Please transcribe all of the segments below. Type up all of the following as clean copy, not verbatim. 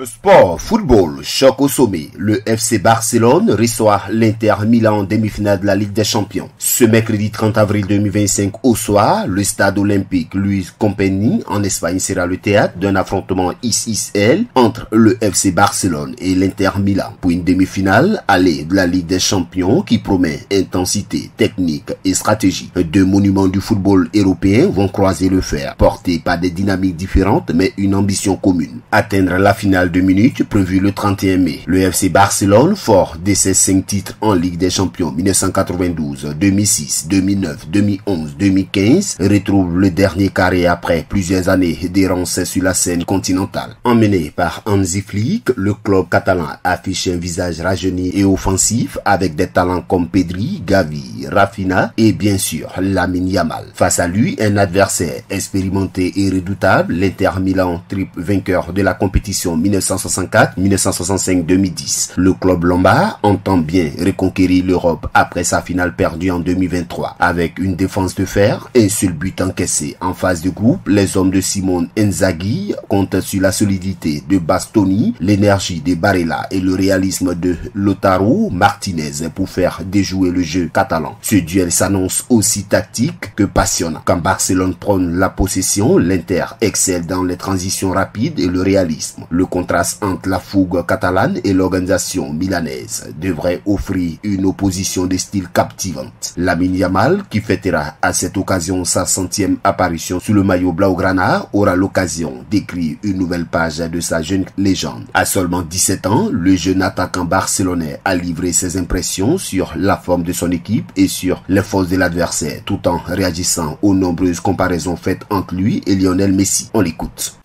Sport, football, choc au sommet. Le FC Barcelone reçoit l'Inter Milan en demi-finale de la Ligue des Champions. Ce mercredi 30 avril 2025 au soir, le stade olympique Luis Companys en Espagne sera le théâtre d'un affrontement XXL entre le FC Barcelone et l'Inter Milan pour une demi-finale allée de la Ligue des Champions qui promet intensité, technique et stratégie. Deux monuments du football européen vont croiser le fer, portés par des dynamiques différentes mais une ambition commune. Atteindre la finale 2 minutes prévu le 31 mai. Le FC Barcelone, fort de ses 5 titres en Ligue des Champions 1992, 2006, 2009, 2011, 2015, retrouve le dernier carré après plusieurs années d'errance sur la scène continentale. Emmené par Hansi Flick, le club catalan affiche un visage rajeuni et offensif avec des talents comme Pedri, Gavi, Rafinha et bien sûr Lamine Yamal. Face à lui, un adversaire expérimenté et redoutable, l'Inter Milan, triple vainqueur de la compétition 1964, 1965, 2010. Le club lombard entend bien reconquérir l'Europe après sa finale perdue en 2023. Avec une défense de fer, un seul but encaissé. En phase de groupe, les hommes de Simone Inzaghi comptent sur la solidité de Bastoni, l'énergie de Barella et le réalisme de Lautaro Martinez pour faire déjouer le jeu catalan. Ce duel s'annonce aussi tactique que passionnant. Quand Barcelone prône la possession, l'Inter excelle dans les transitions rapides et le réalisme. Le contraste entre la fougue catalane et l'organisation milanaise devrait offrir une opposition de style captivante. Lamine Yamal, qui fêtera à cette occasion sa 100e apparition sous le maillot blaugrana, aura l'occasion d'écrire une nouvelle page de sa jeune légende. À seulement 17 ans, le jeune attaquant barcelonais a livré ses impressions sur la forme de son équipe et sur les forces de l'adversaire, tout en réagissant aux nombreuses comparaisons faites entre lui et Lionel Messi. On l'écoute.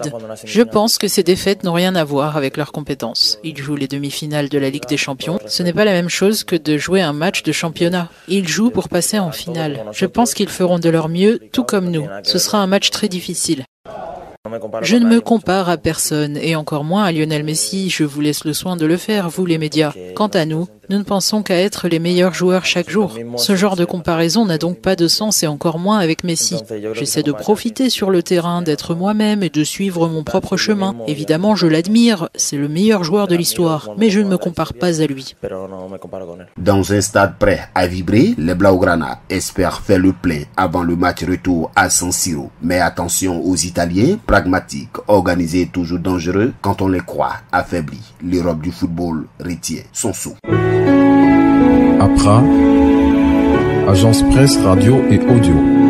Je pense que ces défaites n'ont rien à voir avec leurs compétences. Ils jouent les demi-finales de la Ligue des Champions. Ce n'est pas la même chose que de jouer un match de championnat. Ils jouent pour passer en finale. Je pense qu'ils feront de leur mieux, tout comme nous. Ce sera un match très difficile. Je ne me compare à personne, et encore moins à Lionel Messi. Je vous laisse le soin de le faire, vous les médias. Quant à nous, nous ne pensons qu'à être les meilleurs joueurs chaque jour. Ce genre de comparaison n'a donc pas de sens, et encore moins avec Messi. J'essaie de profiter sur le terrain, d'être moi-même et de suivre mon propre chemin. Évidemment, je l'admire, c'est le meilleur joueur de l'histoire, mais je ne me compare pas à lui. Dans un stade prêt à vibrer, les Blaugrana espèrent faire le plein avant le match retour à San Siro. Mais attention aux Italiens, pragmatiques, organisés et toujours dangereux quand on les croit affaiblis. L'Europe du football retient son souffle. APRA, agence presse, radio et audio.